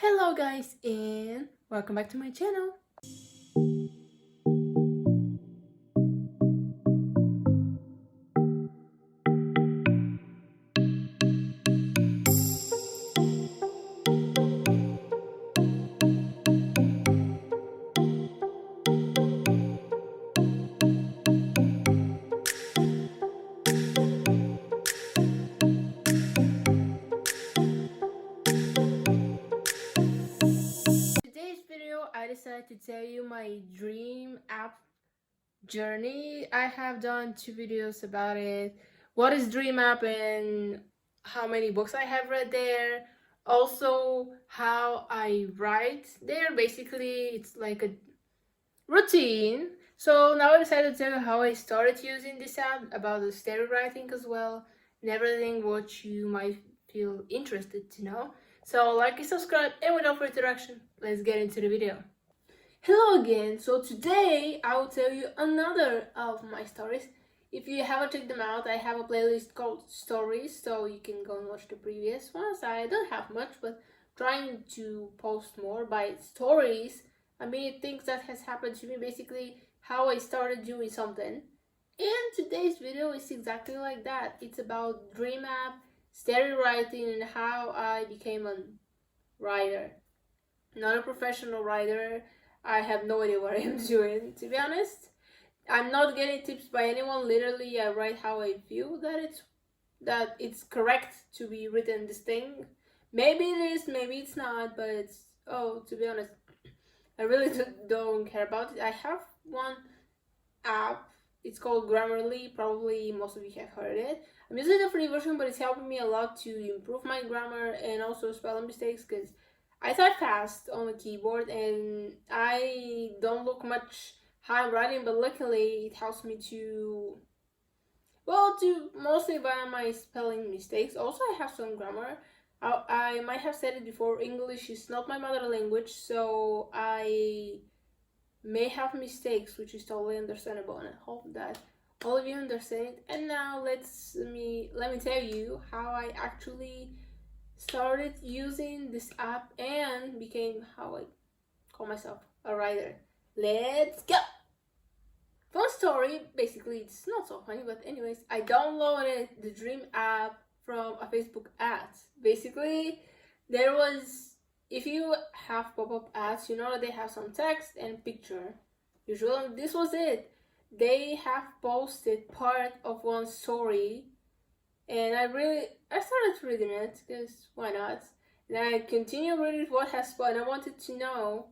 Hello guys and welcome back to my channel. Today's video I decided to tell you my Dreame app journey. I have done two videos about it. What is Dreame app and how many books I have read there. Also how I write there. Basically it's like a routine. So now I decided to tell you how I started using this app, about the story writing as well, and everything what you might feel interested to know. So like and subscribe, and without further introduction, let's get into the video. Hello again. So today I will tell you another of my stories. If you haven't checked them out, I have a playlist called Stories, so you can go and watch the previous ones. I don't have much, but trying to post more by stories. I mean, things that has happened to me, basically how I started doing something. And today's video is exactly like that. It's about Dreame app, story writing, and how I became a writer. Not a professional writer. I have no idea what I'm doing, to be honest. I'm not getting tips by anyone. Literally, I write how I feel that it's correct to be written this thing. Maybe it is, maybe it's not, but it's, oh, to be honest, I really don't care about it. I have one app. It's called Grammarly. Probably most of you have heard it. I'm using the free version, but it's helping me a lot to improve my grammar and also spelling mistakes, because I type fast on the keyboard and I don't look much how I'm writing, but luckily it helps me to, well, to mostly by my spelling mistakes. Also, I have some grammar. I might have said it before, English is not my mother language, so I may have mistakes, which is totally understandable, and I hope that all of you understand it. And now let me tell you how I actually started using this app and became how I call myself a writer. Let's go! Fun story, basically it's not so funny, but anyways, I downloaded the Dreame app from a Facebook ads. Basically, there was, if you have pop-up ads, you know that they have some text and picture. Usually, this was it. They have posted part of one story, and I started reading it, because why not? And I continued reading what has fun. I wanted to know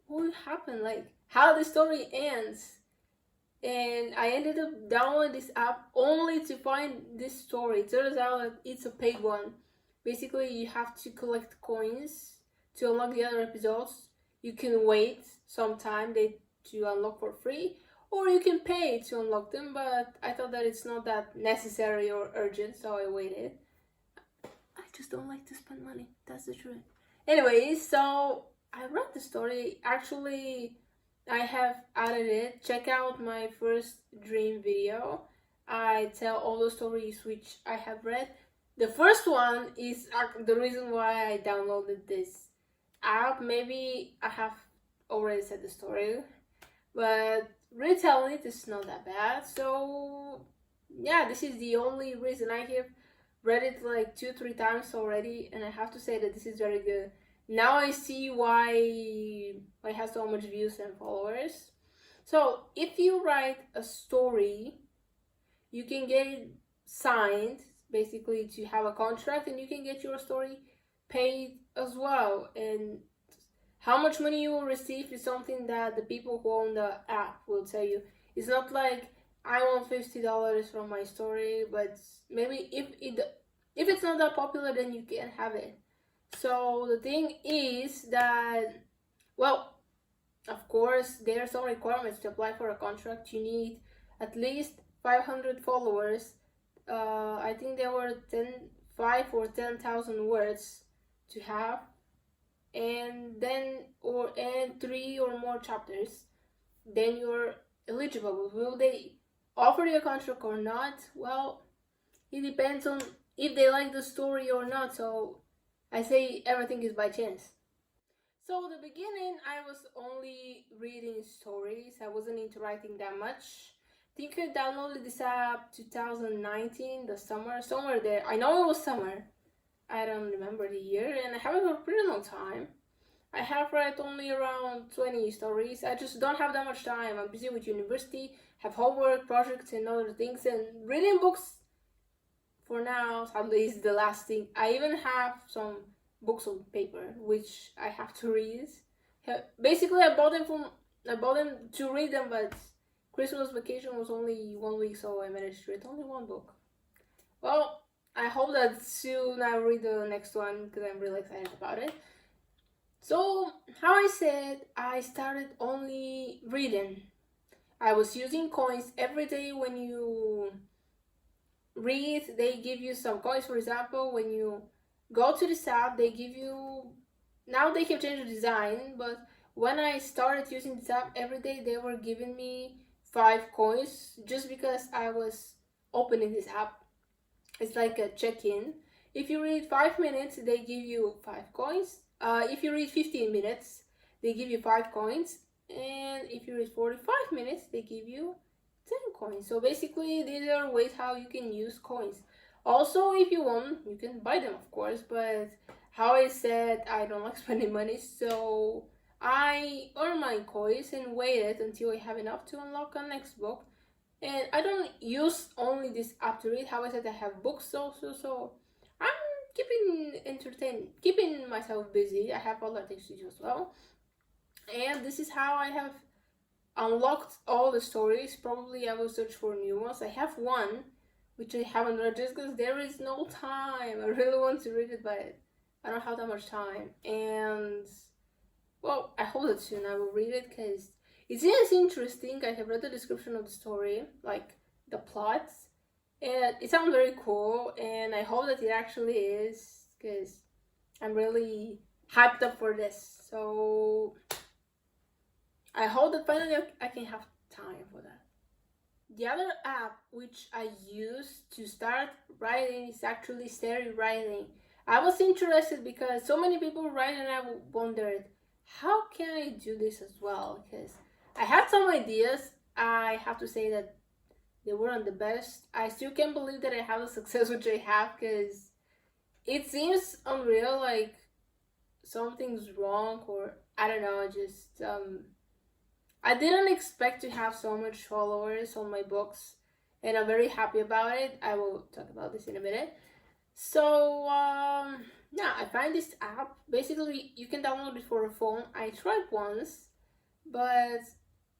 what happened, like how the story ends. And I ended up downloading this app only to find this story. It turns out that it's a paid one. Basically, you have to collect coins to unlock the other episodes. You can wait some time to unlock for free, or you can pay to unlock them, but I thought that it's not that necessary or urgent, so I waited. I just don't like to spend money, that's the truth. Anyways, so I read the story. Actually, I have added it. Check out my first Dreame video. I tell all the stories which I have read. The first one is the reason why I downloaded this app. Maybe I have already said the story, but retelling it is not that bad. So yeah, this is the only reason. I have read it like 2-3 times already, and I have to say that this is very good. Now I see why it has so much views and followers. So if you write a story, you can get it signed, basically to have a contract, and you can get your story paid as well. And how much money you will receive is something that the people who own the app will tell you. It's not like I want $50 from my story, but maybe if it's not that popular, then you can't have it. So the thing is that, well, of course, there are some requirements to apply for a contract. You need at least 500 followers. I think there were 5 or 10,000 words to have, and then and 3 or more chapters. Then you're eligible. Will they offer you a contract or not? Well, it depends on if they like the story or not. So I say everything is by chance. So the beginning, I was only reading stories. I wasn't into writing that much. I think I downloaded this app 2019, the summer, somewhere there. I know it was summer. I don't remember the year, and I have it for a pretty long time. I have read only around 20 stories. I just don't have that much time. I'm busy with university, have homework, projects, and other things, and reading books for now, sadly, is the last thing. I even have some books on paper which I have to read. Basically, I bought them to read them, but Christmas vacation was only 1 week, so I managed to read only one book. Well, I hope that soon I'll read the next one because I'm really excited about it. So, how I said, I started only reading. I was using coins every day. When you read, they give you some coins. For example, when you go to this app, they give you, now they have changed the design, but when I started using this app every day, they were giving me 5 coins just because I was opening this app. It's like a check-in. If you read 5 minutes, they give you 5 coins. If you read 15 minutes, they give you 5 coins. And if you read 45 minutes, they give you 10 coins. So basically, these are ways how you can use coins. Also, if you want, you can buy them, of course. But how I said, I don't like spending money, so I earn my coins and waited until I have enough to unlock a next book. And I don't use only this app to read. How I said, I have books also, so I'm keeping entertained, keeping myself busy. I have other things to do as well. And this is how I have unlocked all the stories. Probably I will search for new ones. I have one which I haven't read just because there is no time. I really want to read it, but I don't have that much time. And well, I hope that soon I will read it because it seems interesting. I have read the description of the story, like the plot, and it sounds very cool. And I hope that it actually is because I'm really hyped up for this. So I hope that finally I can have time for that. The other app which I use to start writing is actually story writing. I was interested because so many people write, and I wondered, how can I do this as well? Because I had some ideas. I have to say that they weren't the best. I still can't believe that I have the success which I have because it seems unreal, like something's wrong, or I don't know, just I didn't expect to have so much followers on my books, and I'm very happy about it. I will talk about this in a minute. So, yeah, I find this app. Basically, you can download it for a phone. I tried once, but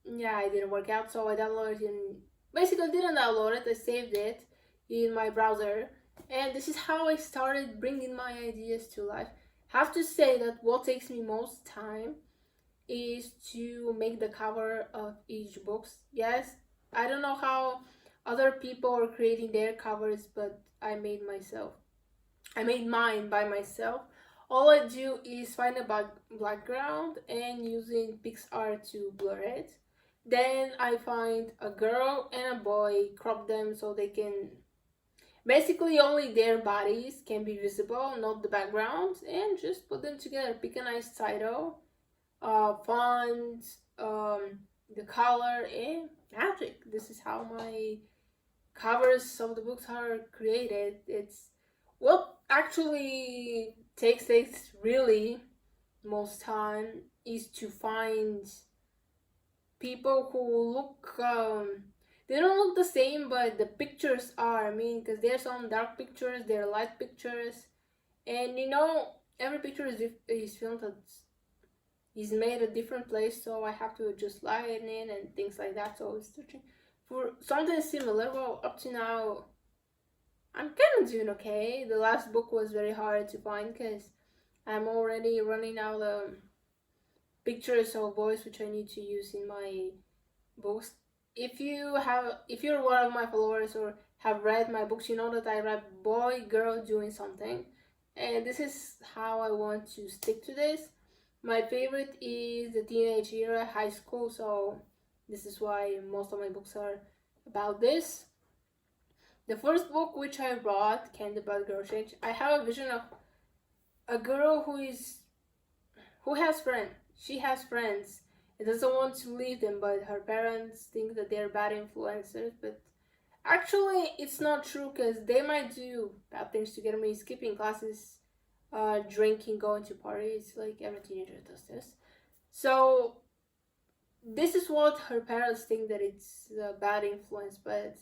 yeah, it didn't work out. So I downloaded it and basically didn't download it. I saved it in my browser, and this is how I started bringing my ideas to life. Have to say that what takes me most time is to make the cover of each books. Yes, I don't know how other people are creating their covers, but I made mine by myself. All I do is find a background and using PixArt to blur it. Then I find a girl and a boy, crop them so they can, basically only their bodies can be visible, not the backgrounds, and just put them together. Pick a nice title, font, the color, and magic. This is how my covers of the books are created. It's what actually takes really most time is to find people who look they don't look the same, but the pictures are. I mean, because there's some dark pictures, there are light pictures, and every picture is filmed at is made a different place, so I have to adjust lighting and things like that. So it's searching for something similar. Well, up to now, I'm kind of doing okay. The last book was very hard to find because I'm already running out of pictures of boys which I need to use in my books. If you're one of my followers or have read my books, you know that I write boy, girl doing something, and this is how I want to stick to this. My favorite is the teenage era, high school, so this is why most of my books are about this. The first book which I wrote, Candy Bad Girl Change, I have a vision of a girl who has friends. She has friends and doesn't want to leave them, but her parents think that they're bad influencers. But actually, it's not true because they might do bad things together, maybe skipping classes, drinking, going to parties. Like every teenager does this. So this is what her parents think, that it's a bad influence, but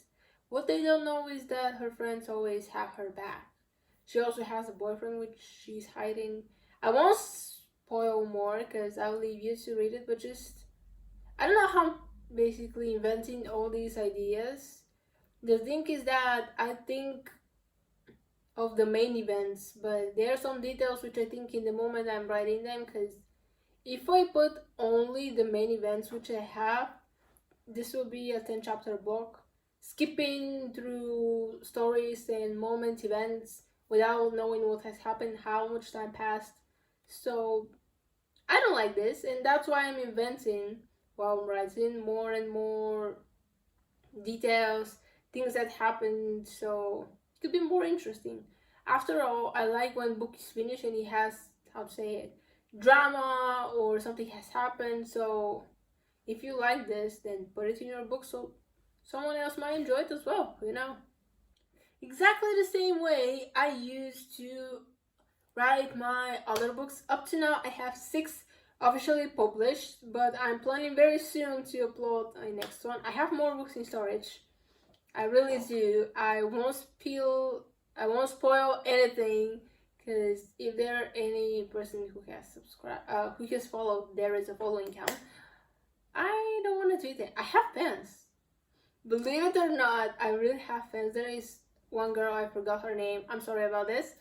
what they don't know is that her friends always have her back. She also has a boyfriend which she's hiding. I won't spoil more because I'll leave you to read it, but just I don't know how I'm basically inventing all these ideas. The thing is that I think of the main events, but there are some details which I think in the moment I'm writing them, because if I put only the main events which I have, this will be a 10 chapter book, skipping through stories and moments, events, without knowing what has happened, how much time passed. So I don't like this, and that's why I'm inventing while I'm writing more and more details, things that happened, so it could be more interesting. After all, I like when book is finished and it has, how to say it, drama or something has happened. So if you like this, then put it in your book so someone else might enjoy it as well, you know. Exactly the same way I used to write my other books. Up to now I have 6 officially published, but I'm planning very soon to upload my next one. I have more books in storage, I really do. I won't spoil anything, because if there are any person who has who has followed, there is a following count, I don't want to do that. I have fans. Believe it or not, I really have fans. There is one girl, I forgot her name. I'm sorry about this.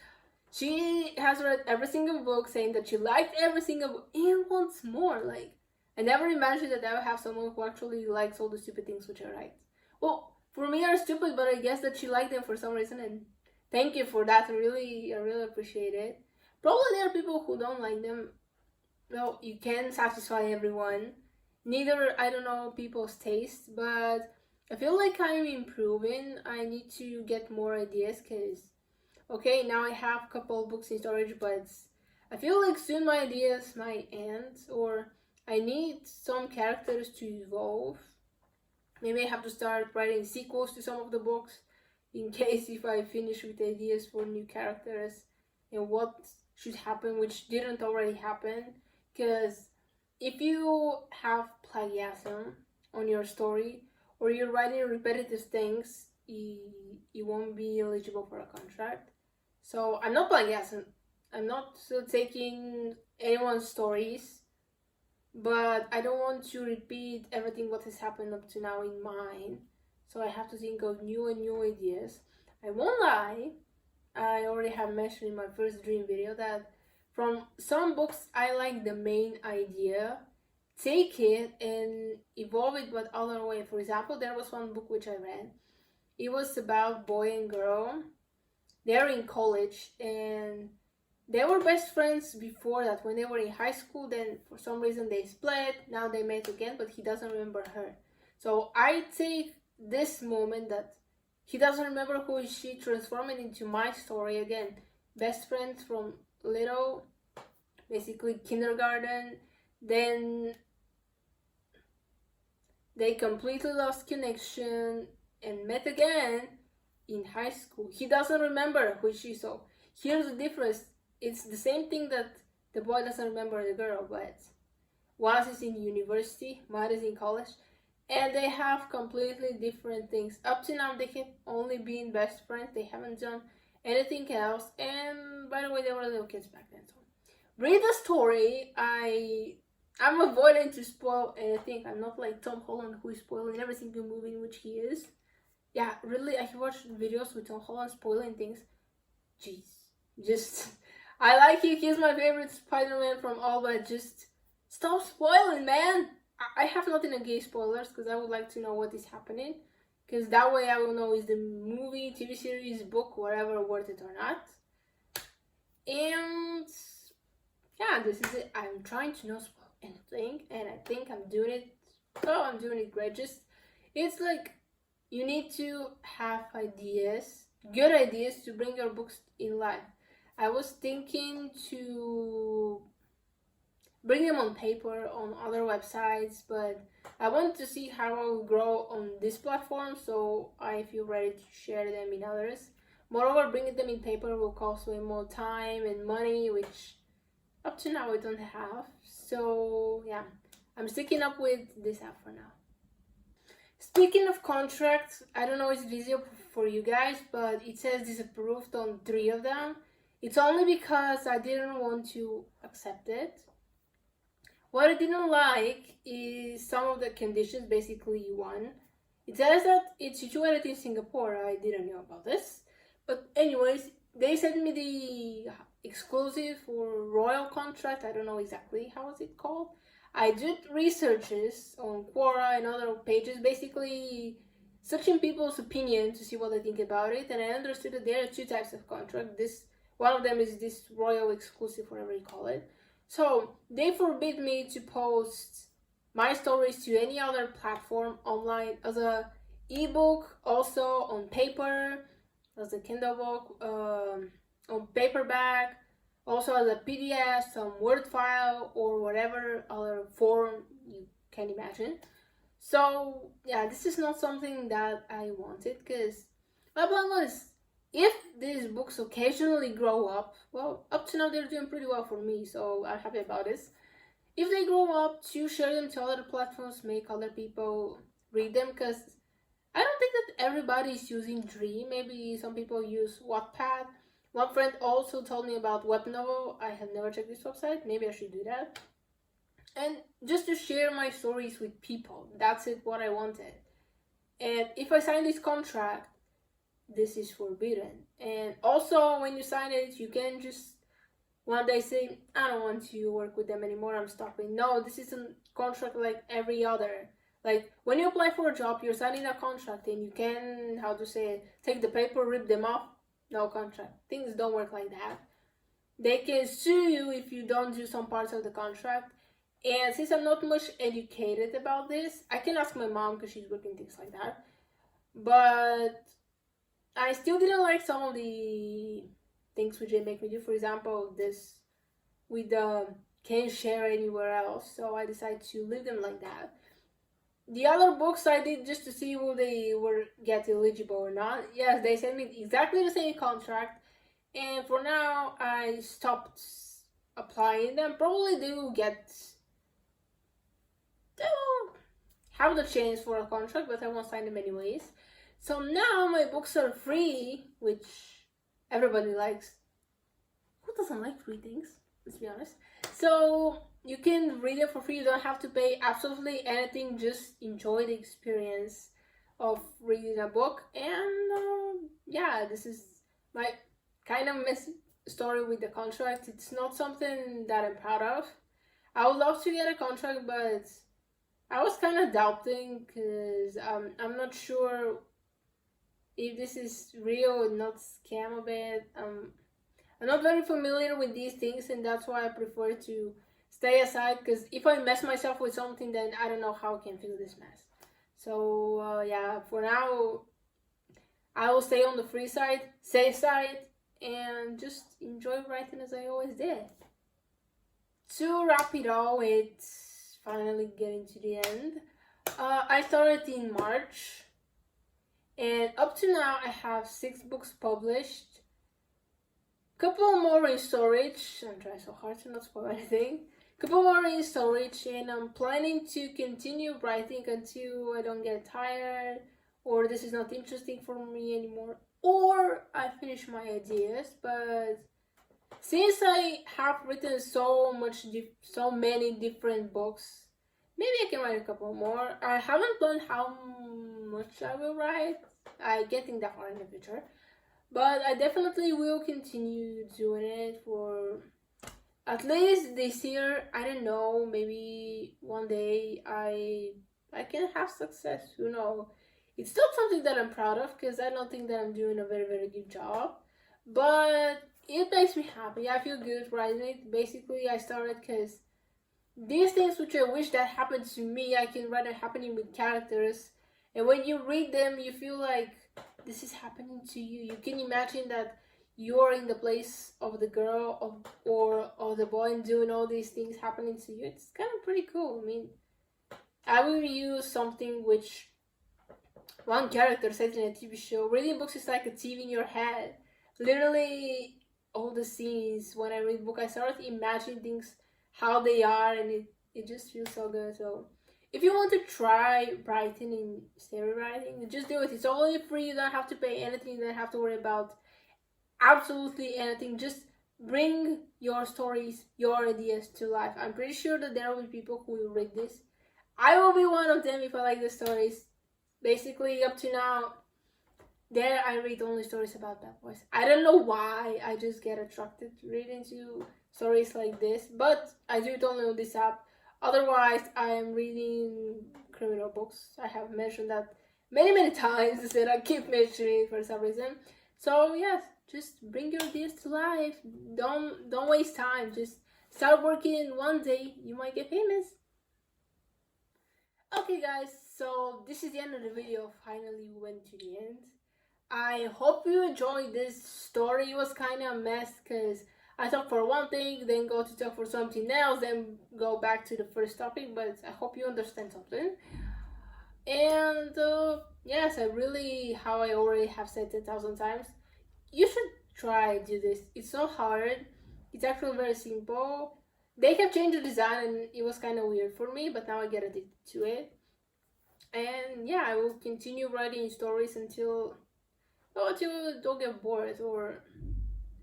She has read every single book, saying that she liked every single book and wants more. Like, I never imagined that I would have someone who actually likes all the stupid things which I write. Well, for me are stupid, but I guess that she liked them for some reason, and thank you for that. I really appreciate it. Probably there are people who don't like them. Well, you can satisfy everyone. Neither, I don't know, people's taste, but I feel like I'm improving. I need to get more ideas, because okay, now I have a couple books in storage, but I feel like soon my ideas might end, or I need some characters to evolve. Maybe I have to start writing sequels to some of the books, in case if I finish with ideas for new characters and what should happen which didn't already happen. Because if you have plagiarism on your story, or you're writing repetitive things, you won't be eligible for a contract. So I'm not plagiarism. I'm not taking anyone's stories, but I don't want to repeat everything what has happened up to now in mine. So I have to think of new ideas. I won't lie, I already have mentioned in my first Dreame video that from some books I like the main idea, take it and evolve it but other way. For example, there was one book which I read. It was about boy and girl. They're in college and they were best friends before that, when they were in high school. Then for some reason they split, now they met again, but he doesn't remember her. So I take this moment that he doesn't remember who is she, transforming into my story again. Best friends from little, basically kindergarten, then they completely lost connection and met again in high school. He doesn't remember who she is. So here's the difference. It's the same thing that the boy doesn't remember the girl, but one is in university, one is in college, and they have completely different things. Up to now, they have only been best friends. They haven't done anything else. And by the way, they were little kids back then. So read the story. I'm avoiding to spoil anything. I'm not like Tom Holland, who is spoiling every single movie in which he is. Yeah, really, I watched videos with Tom Holland spoiling things. Jeez, just I like you. He's my favorite Spider-Man from all, but just stop spoiling, man. I have nothing against spoilers, because I would like to know what is happening, because that way I will know is the movie, TV series, book, whatever, worth it or not. And yeah, this is it. I'm trying to not spoil anything, and I think I'm doing it. Oh, I'm doing it great. Just, it's like you need to have ideas, good ideas, to bring your books in life. I was thinking to bring them on paper on other websites, but I want to see how I will grow on this platform, so I feel ready to share them in others. Moreover, bringing them in paper will cost way more time and money, which up to now I don't have. So yeah, I'm sticking up with this app for now. Speaking of contracts, I don't know if it's visible for you guys, but it says disapproved on 3 of them. It's only because I didn't want to accept it. What I didn't like is some of the conditions, basically one. It says that it's situated in Singapore. I didn't know about this. But anyways, they sent me the exclusive or royal contract. I don't know exactly how is it called. I did researches on Quora and other pages, basically searching people's opinion to see what they think about it, and I understood that there are 2 types of contract. One of them is this royal exclusive, whatever you call it. So they forbid me to post my stories to any other platform online as a ebook, also on paper, as a Kindle book, on paperback, also as a PDF, some Word file, or whatever other form you can imagine. So yeah, this is not something that I wanted, because my plan was, if these books occasionally grow up, well, up to now they're doing pretty well for me, so I'm happy about this. If they grow up, to share them to other platforms, make other people read them, because I don't think that everybody is using Dreame. Maybe some people use Wattpad. One friend also told me about Webnovel. I have never checked this website. Maybe I should do that. And just to share my stories with people. That's it, what I wanted. And if I sign this contract, this is forbidden. And also, when you sign it, you can just one day say, I don't want to work with them anymore, I'm stopping. No, this is a contract like every other. Like, when you apply for a job, you're signing a contract, and you can, take the paper, rip them off. No contract. Things don't work like that. They can sue you if you don't do some parts of the contract. And since I'm not much educated about this, I can ask my mom, because she's working things like that. But I still didn't like some of the things which they make me do. For example, this with the can't share anywhere else. So I decided to leave them like that. The other books I did just to see will they were get eligible or not. Yes, they sent me exactly the same contract, and for now I stopped applying them. Probably they will have the chance for a contract, but I won't sign them anyways. So now my books are free, which everybody likes. Who doesn't like free things? Let's be honest. So you can read it for free. You don't have to pay absolutely anything. Just enjoy the experience of reading a book. And yeah, this is my kind of messy story with the contract. It's not something that I'm proud of. I would love to get a contract, but I was kind of doubting, because I'm not sure if this is real and not scam a bit. I'm not very familiar with these things, and that's why I prefer to stay aside, because if I mess myself with something, then I don't know how I can fix this mess. So yeah, for now I will stay on the free side, safe side, and just enjoy writing as I always did. To wrap it all, it's finally getting to the end. I started in March, and up to now I have 6 books published. Couple more in storage. I'm trying so hard to not spoil anything. Couple more in storage, and I'm planning to continue writing until I don't get tired, or this is not interesting for me anymore, or I finish my ideas. But since I have written so many different books, maybe I can write a couple more. I haven't planned how much I will write. I get in that far in the future. But I definitely will continue doing it for at least this year. I don't know, maybe one day I can have success, who knows. It's not something that I'm proud of, because I don't think that I'm doing a very, very good job. But it makes me happy. I feel good writing it. Basically, I started because these things which I wish that happened to me, I can write it happening with characters. And when you read them, you feel like this is happening to you. You can imagine that you're in the place of the girl or the boy and doing all these things happening to you. It's kind of pretty cool. I mean, I will use something which one character said in a TV show. Reading books is like a TV in your head. Literally, all the scenes when I read book, I start imagining things how they are, and it just feels so good. So if you want to try writing in story writing, just do it. It's only free. You don't have to pay anything. You don't have to worry about absolutely anything. Just bring your stories, your ideas to life. I'm pretty sure that there will be people who will read this. I will be one of them if I like the stories. Basically, up to now, there I read only stories about bad boys. I don't know why, I just get attracted to reading to stories like this, but I do it only on this app. Otherwise, I am reading criminal books. I have mentioned that many times, that I keep mentioning it for some reason. So yes, just bring your ideas to life. Don't waste time. Just start working. One day you might get famous. Okay guys, so this is the end of the video. Finally we went to the end. I hope you enjoyed this story. It was kind of a mess because I talked for one thing, then go to talk for something else, then go back to the first topic, but I hope you understand something. And yes, I really, how I already have said 10,000 times, you should try do this. It's not hard. It's actually very simple. They have changed the design and it was kind of weird for me, but now I get addicted to it. And yeah, I will continue writing stories until I don't get bored or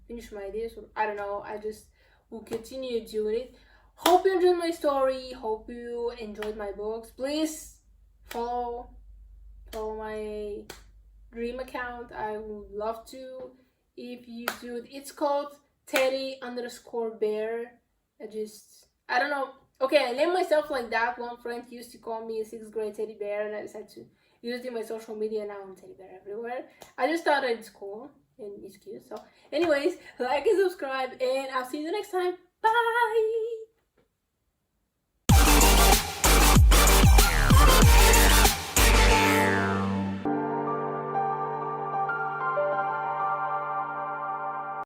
finish my ideas, or I don't know. I just will continue doing it. Hope you enjoyed my story. Hope you enjoyed my books. Please follow my Dreame account. I would love to if you do it. It's called Teddy_bear. I don't know. Okay, I named myself like that. One friend used to call me a 6th grade teddy bear, and I decided to use it in my social media. Now I'm teddy bear everywhere. I just thought it's cool and it's cute. So anyways, like and subscribe, and I'll see you the next time. Bye.